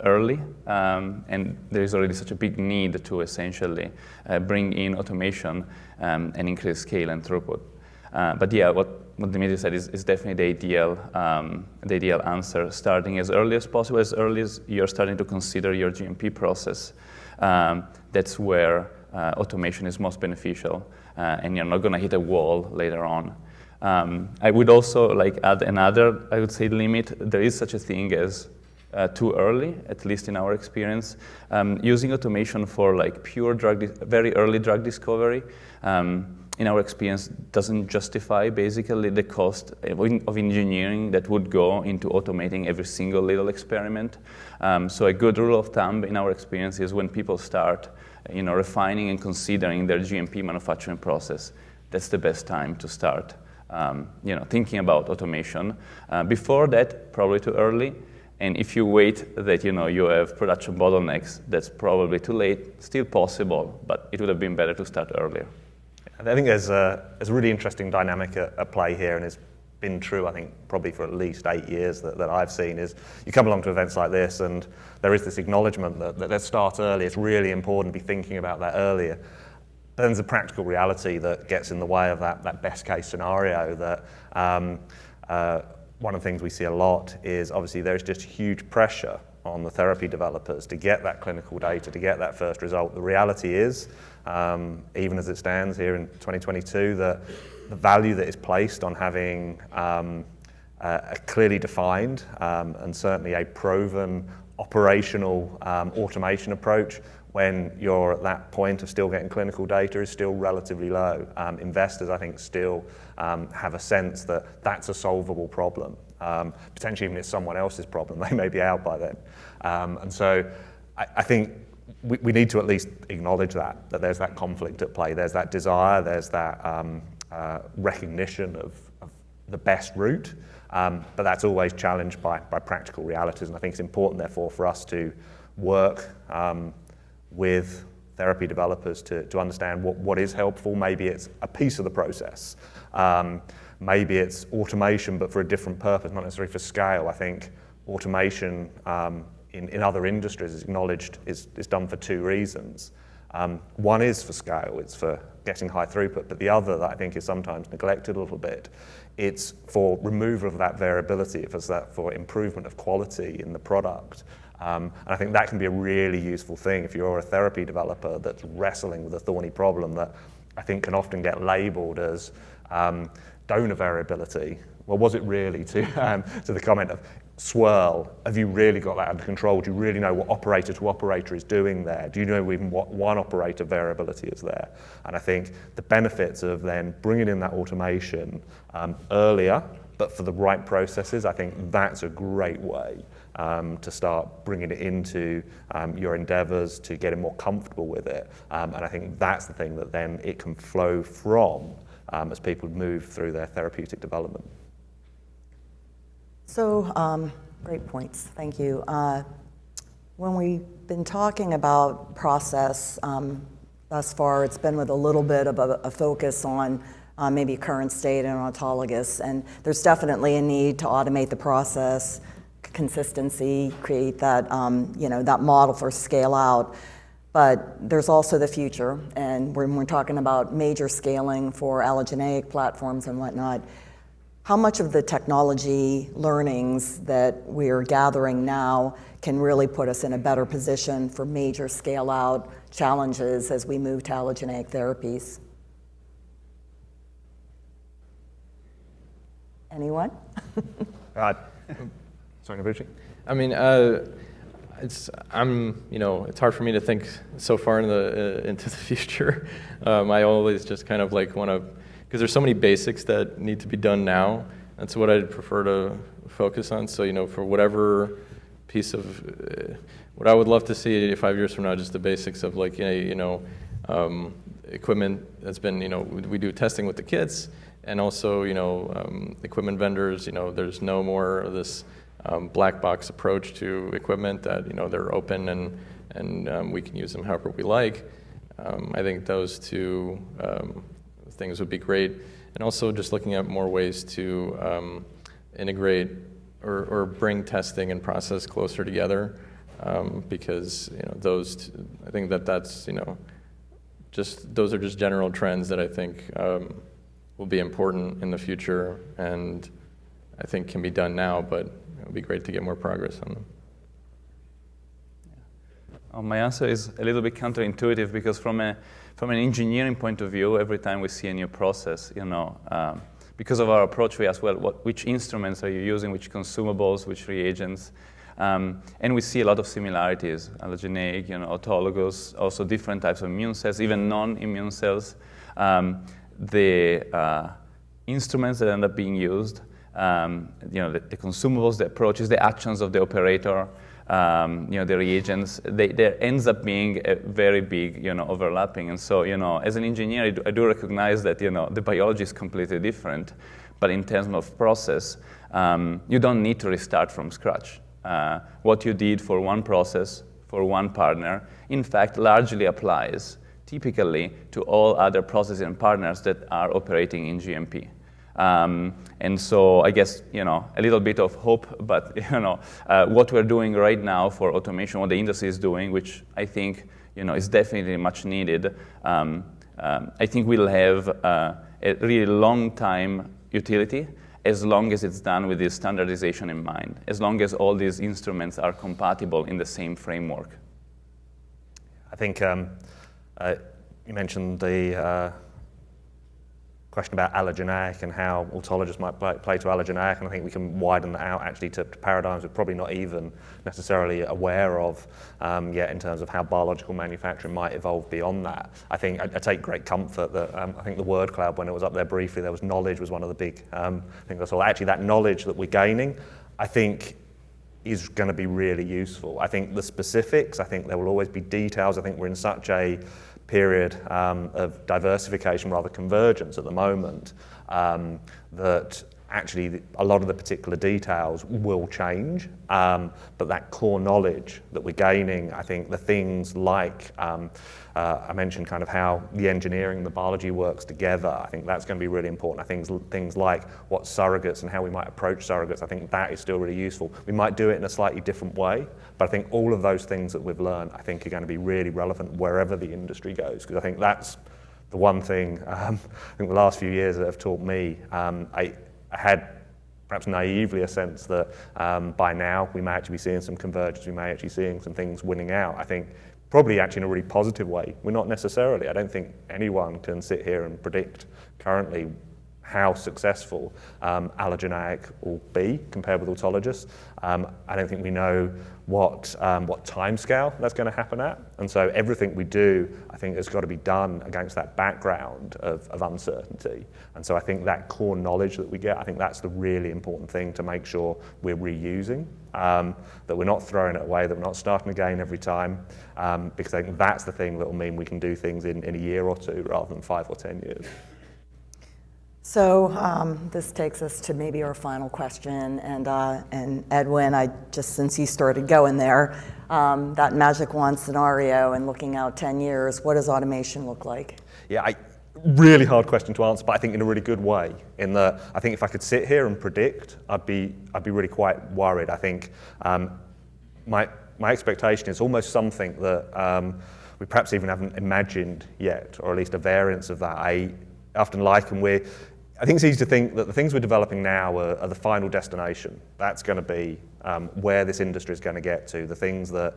early, and there is already such a big need to essentially bring in automation and increase scale and throughput. But yeah, what Dmitry said is definitely the ideal answer, starting as early as possible, as early as you're starting to consider your GMP process. That's where automation is most beneficial, and you're not going to hit a wall later on. I would also add another, I would say, limit. There is such a thing as too early, at least in our experience. Using automation for pure very early drug discovery, in our experience, doesn't justify basically the cost of engineering that would go into automating every single little experiment. So a good rule of thumb in our experience is when people start, refining and considering their GMP manufacturing process, that's the best time to start, thinking about automation. Before that, probably too early. And if you wait that, you have production bottlenecks, that's probably too late. Still possible, but it would have been better to start earlier.
I think there's a really interesting dynamic at play here, and it's been true, I think, probably for at least 8 years that I've seen, is you come along to events like this and there is this acknowledgement that let's start early. It's really important to be thinking about that earlier. But then there's a practical reality that gets in the way of that best case scenario. That one of the things we see a lot is obviously there's just huge pressure on the therapy developers to get that clinical data, to get that first result. The reality is, even as it stands here in 2022, that the value that is placed on having a clearly defined and certainly a proven operational automation approach when you're at that point of still getting clinical data is still relatively low. Investors, I think, still have a sense that that's a solvable problem. Potentially even if it's someone else's problem, they may be out by then. And so I think we need to at least acknowledge that there's that conflict at play. There's that desire, there's that recognition of the best route, but that's always challenged by practical realities. And I think it's important, therefore, for us to work with therapy developers to understand what is helpful. Maybe it's a piece of the process. Maybe it's automation, but for a different purpose, not necessarily for scale. I think automation in other industries is acknowledged is done for two reasons. One is for scale, it's for getting high throughput, but the other that I think is sometimes neglected a little bit, it's for removal of that variability, it's that for improvement of quality in the product. And I think that can be a really useful thing if you're a therapy developer that's wrestling with a thorny problem that I think can often get labeled as donor variability. Well, was it really, to the comment of swirl, have you really got that under control? Do you really know what operator to operator is doing there? Do you know even what one operator variability is there? And I think the benefits of then bringing in that automation earlier, but for the right processes, I think that's a great way to start bringing it into your endeavors, to getting more comfortable with it. And I think that's the thing that then it can flow from as people move through their therapeutic development.
So, great points, thank you. When we've been talking about process thus far, it's been with a little bit of a focus on maybe current state and autologous, and there's definitely a need to automate the process, consistency, create that, that model for scale out. But there's also the future, and when we're talking about major scaling for allogeneic platforms and whatnot, how much of the technology learnings that we're gathering now can really put us in a better position for major scale out challenges as we move to allogeneic therapies? Anyone?
Sorry, Dmitry.
I mean, it's hard for me to think so far into the future. I always just kind of like want to, because there's so many basics that need to be done now. That's what I'd prefer to focus on. So, for whatever piece of, what I would love to see 5 years from now, just the basics of like, equipment that's been, we do testing with the kits, and also, equipment vendors, there's no more of this black box approach to equipment that, they're open and we can use them however we like. I think those two things would be great. And also just looking at more ways to integrate or bring testing and process closer together, because I think that's those are just general trends that I think will be important in the future, and I think can be done now, but it would be great to get more progress on them.
My answer is a little bit counterintuitive, because from an engineering point of view, every time we see a new process, because of our approach, we ask, well, which instruments are you using, which consumables, which reagents, and we see a lot of similarities: allogeneic, autologous, also different types of immune cells, even non-immune cells. The instruments that end up being used, the consumables, the approaches, the actions of the operator, the reagents, there ends up being a very big, overlapping. And so, as an engineer, I do recognize that, the biology is completely different, but in terms of process, you don't need to restart from scratch. What you did for one process, for one partner, in fact, largely applies typically to all other processes and partners that are operating in GMP. And so I guess, a little bit of hope, but, what we're doing right now for automation, what the industry is doing, which I think, is definitely much needed, I think we'll have a really long time utility as long as it's done with this standardization in mind, as long as all these instruments are compatible in the same framework.
I think you mentioned the question about allogeneic and how autologous might play to allogeneic, and I think we can widen that out actually to paradigms we're probably not even necessarily aware of yet in terms of how biological manufacturing might evolve beyond that. I think I take great comfort that I think the word cloud, when it was up there briefly, there was knowledge was one of the big things I saw. Actually, that knowledge that we're gaining, I think, is going to be really useful. I think the specifics, I think there will always be details. I think we're in such a period of diversification, rather convergence at the moment, that actually a lot of the particular details will change, but that core knowledge that we're gaining, I think the things like, I mentioned kind of how the engineering and the biology works together, I think that's going to be really important. I think things like what surrogates and how we might approach surrogates, I think that is still really useful. We might do it in a slightly different way, but I think all of those things that we've learned, I think are going to be really relevant wherever the industry goes, because I think that's the one thing, I think the last few years that have taught me, I had perhaps naively a sense that by now we may actually be seeing some convergence, we may actually be seeing some things winning out. I think probably actually in a really positive way. We're not necessarily, I don't think anyone can sit here and predict currently how successful allogeneic will be compared with autologous. I don't think we know what timescale that's going to happen at, and so everything we do, I think, has got to be done against that background of uncertainty. And so I think that core knowledge that we get, I think that's the really important thing to make sure we're reusing, that we're not throwing it away, that we're not starting again every time, because I think that's the thing that will mean we can do things in a year or two rather than 5 or 10 years.
So this takes us to maybe our final question, and Edwin, since you started going there, that magic wand scenario and looking out 10 years, what does automation look like?
Yeah, really hard question to answer, but I think in a really good way. In that, I think if I could sit here and predict, I'd be really quite worried. I think my expectation is almost something that we perhaps even haven't imagined yet, or at least a variance of that. I often liken I think it's easy to think that the things we're developing now are the final destination. That's going to be where this industry is going to get to. The things that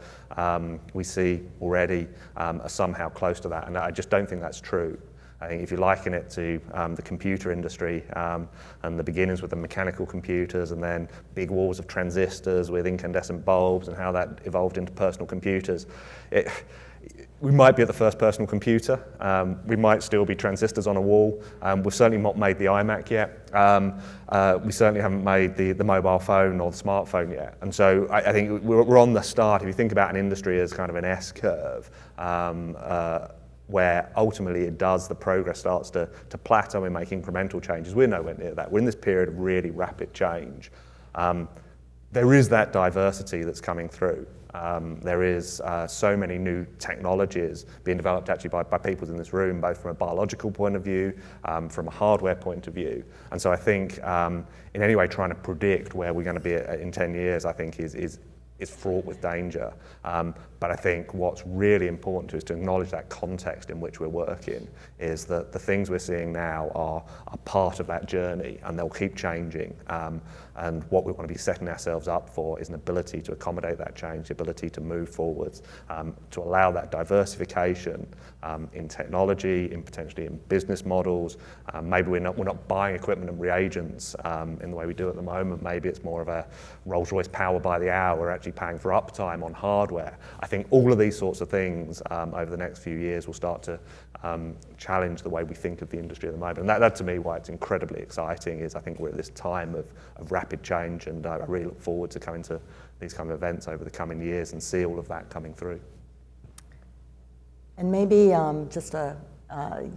we see already are somehow close to that, and I just don't think that's true. I think if you liken it to the computer industry and the beginnings with the mechanical computers and then big walls of transistors with incandescent bulbs and how that evolved into personal computers, we might be at the first personal computer. We might still be transistors on a wall. We've certainly not made the iMac yet. We certainly haven't made the mobile phone or the smartphone yet. And so I think we're on the start. If you think about an industry as kind of an S-curve, where ultimately the progress starts to plateau and make incremental changes, we're nowhere near that. We're in this period of really rapid change. There is that diversity that's coming through. There is so many new technologies being developed actually by people in this room, both from a biological point of view, from a hardware point of view. And so I think in any way trying to predict where we're going to be in 10 years, I think is fraught with danger. But I think what's really important is to acknowledge that context in which we're working, is that the things we're seeing now are part of that journey, and they'll keep changing. And what we want to be setting ourselves up for is an ability to accommodate that change, the ability to move forwards, to allow that diversification in technology, potentially in business models. Maybe we're not buying equipment and reagents in the way we do at the moment. Maybe it's more of a Rolls-Royce power by the hour. We're actually paying for uptime on hardware. I think all of these sorts of things over the next few years will start to challenge the way we think of the industry at the moment. And that to me, why it's incredibly exciting, is I think we're at this time of rapid change, and I really look forward to coming to these kind of events over the coming years and see all of that coming through.
And maybe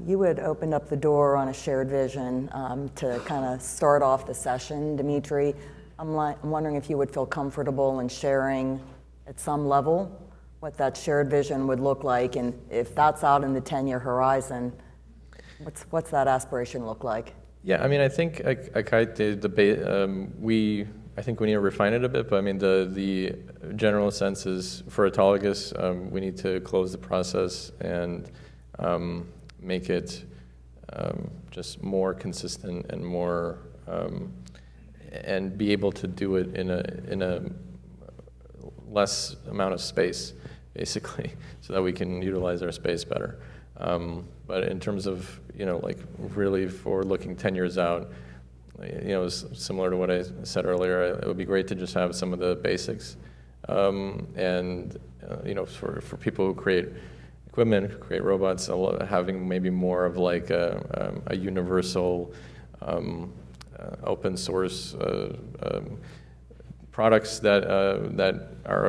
you would open up the door on a shared vision to kind of start off the session, Dmitry. I'm wondering if you would feel comfortable in sharing at some level what that shared vision would look like, and if that's out in the 10-year horizon, what's that aspiration look like?
Yeah, I mean, I think at Kite, I think we need to refine it a bit, but I mean, the general sense is for autologous, we need to close the process and make it just more consistent and more, and be able to do it in a less amount of space, basically, so that we can utilize our space better. But in terms of, like really forward-looking 10 years out, similar to what I said earlier, it would be great to just have some of the basics. And for people who create equipment, who create robots, having maybe more of like a universal open source products that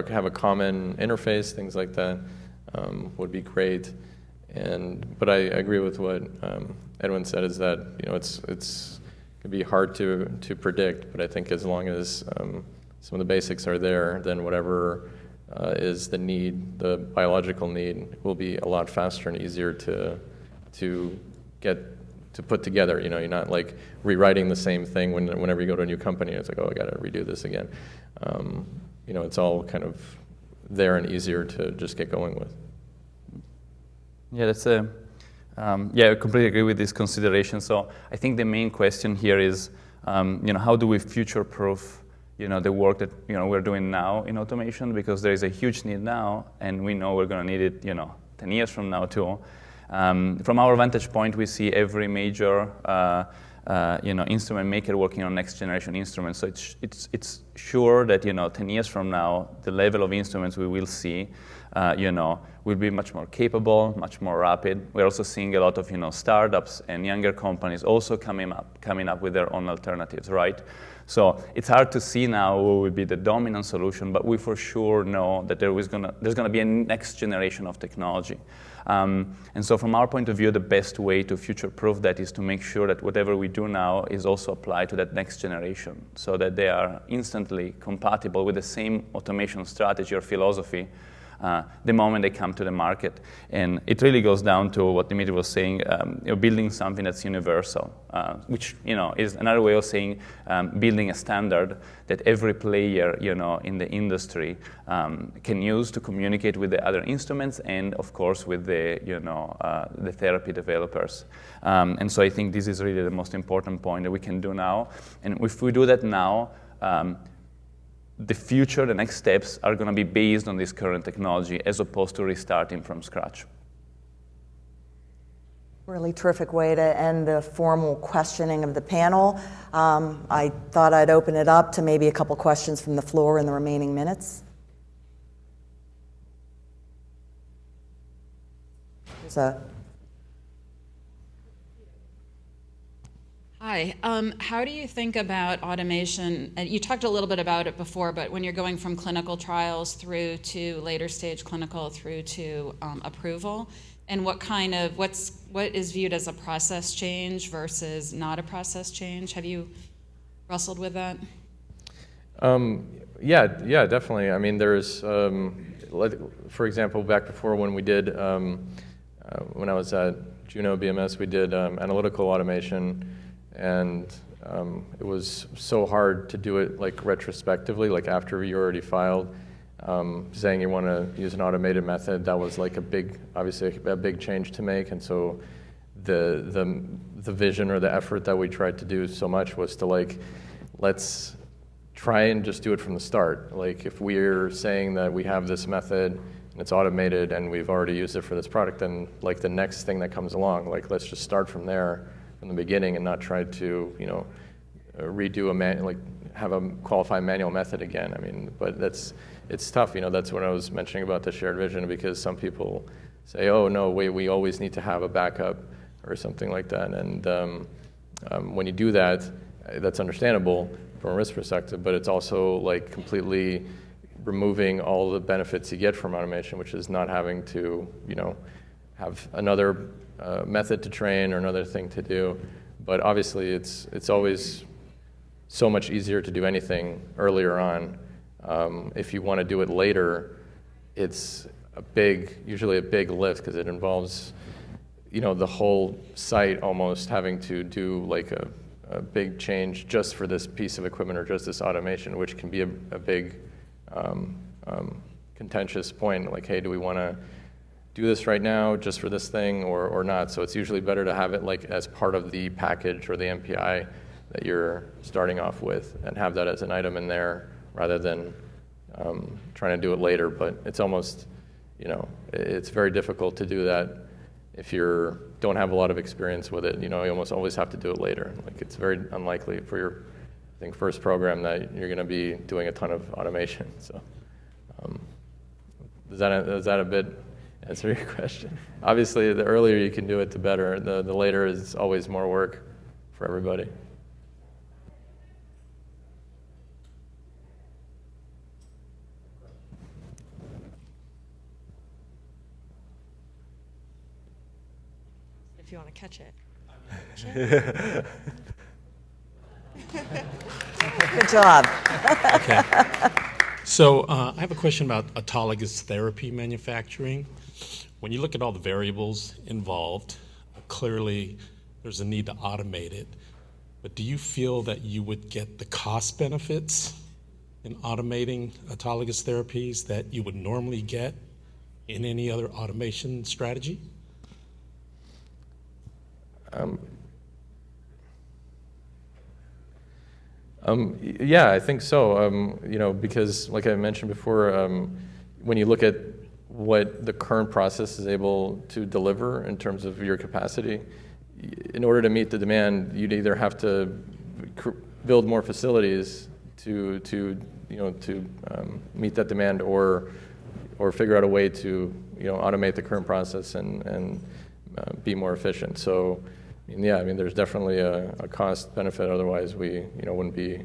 have a common interface, things like that, would be great. But I agree with what Edwin said, is that it's can be hard to predict. But I think as long as some of the basics are there, then whatever is the need, the biological need, will be a lot faster and easier to put together. You're not like rewriting the same thing whenever you go to a new company. It's like, oh, I got to redo this again. It's all kind of there and easier to just get going with.
Yeah, that's I completely agree with this consideration. So I think the main question here is, how do we future-proof, the work that we're doing now in automation, because there is a huge need now, and we know we're going to need it, 10 years from now too. From our vantage point, we see every major, instrument maker working on next generation instruments. So it's sure that 10 years from now, the level of instruments we will see, will be much more capable, much more rapid. We're also seeing a lot of startups and younger companies also coming up with their own alternatives, right? So it's hard to see now who will be the dominant solution, but we for sure know that there's gonna be a next generation of technology. And so from our point of view, the best way to future-proof that is to make sure that whatever we do now is also applied to that next generation, so that they are instantly compatible with the same automation strategy or philosophy the moment they come to the market. And it really goes down to what Dmitry was saying, building something that's universal, which is another way of saying building a standard that every player in the industry can use to communicate with the other instruments and of course with the the therapy developers. And so I think this is really the most important point that we can do now. And if we do that now, the future, the next steps are going to be based on this current technology as opposed to restarting from scratch.
Really terrific way to end the formal questioning of the panel. I thought I'd open it up to maybe a couple questions from the floor in the remaining minutes. There's a
Hi. How do you think about automation? And you talked a little bit about it before, but when you're going from clinical trials through to later stage clinical through to approval, and what is viewed as a process change versus not a process change? Have you wrestled with that?
Yeah, definitely. I mean, there's, for example, back before when we did, when I was at Juno BMS, we did analytical automation. And it was so hard to do it like retrospectively, like after you already filed, saying you want to use an automated method. That was like obviously a big change to make. And so the vision or the effort that we tried to do so much was to let's try and just do it from the start. Like if we're saying that we have this method and it's automated and we've already used it for this product, then like the next thing that comes along, like let's just start from there from the beginning and not try to, redo have a qualified manual method again. I mean, but it's tough. That's what I was mentioning about the shared vision, because some people say, oh no, wait, we always need to have a backup or something like that. And when you do that, that's understandable from a risk perspective, but it's also like completely removing all the benefits you get from automation, which is not having to, have another method to train or another thing to do. But obviously it's always so much easier to do anything earlier on. If you want to do it later, it's usually a big lift, because it involves the whole site almost having to do like a big change just for this piece of equipment or just this automation, which can be a big contentious point, like, hey, do we want to do this right now just for this thing or not? So it's usually better to have it like as part of the package or the MPI that you're starting off with, and have that as an item in there rather than trying to do it later. But it's almost, it's very difficult to do that if you don't have a lot of experience with it. You almost always have to do it later. Like it's very unlikely for your, I think, first program that you're going to be doing a ton of automation. So does that a bit answer your question? Obviously, the earlier you can do it, the better. The later is always more work for everybody.
If you want to catch it.
good job.
Okay. So I have a question about autologous therapy manufacturing. When you look at all the variables involved, clearly there's a need to automate it. But do you feel that you would get the cost benefits in automating autologous therapies that you would normally get in any other automation strategy?
Yeah, I think so. Because like I mentioned before, when you look at what the current process is able to deliver in terms of your capacity, in order to meet the demand, you'd either have to build more facilities to meet that demand, or figure out a way to automate the current process and be more efficient. So yeah, I mean, there's definitely a cost benefit. Otherwise, we wouldn't be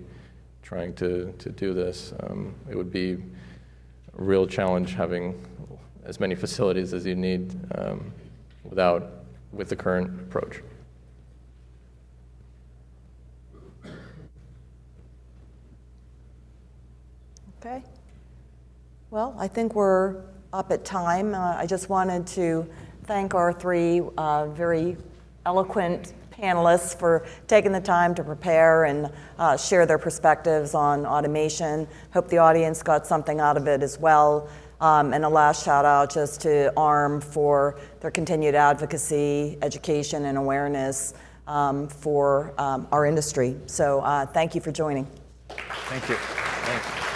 trying to do this. It would be a real challenge having as many facilities as you need with the current approach.
Okay. Well, I think we're up at time. I just wanted to thank our three very eloquent panelists for taking the time to prepare and share their perspectives on automation. Hope the audience got something out of it as well. And a last shout out just to ARM for their continued advocacy, education, and awareness for our industry. So thank you for joining.
Thank you. Thanks.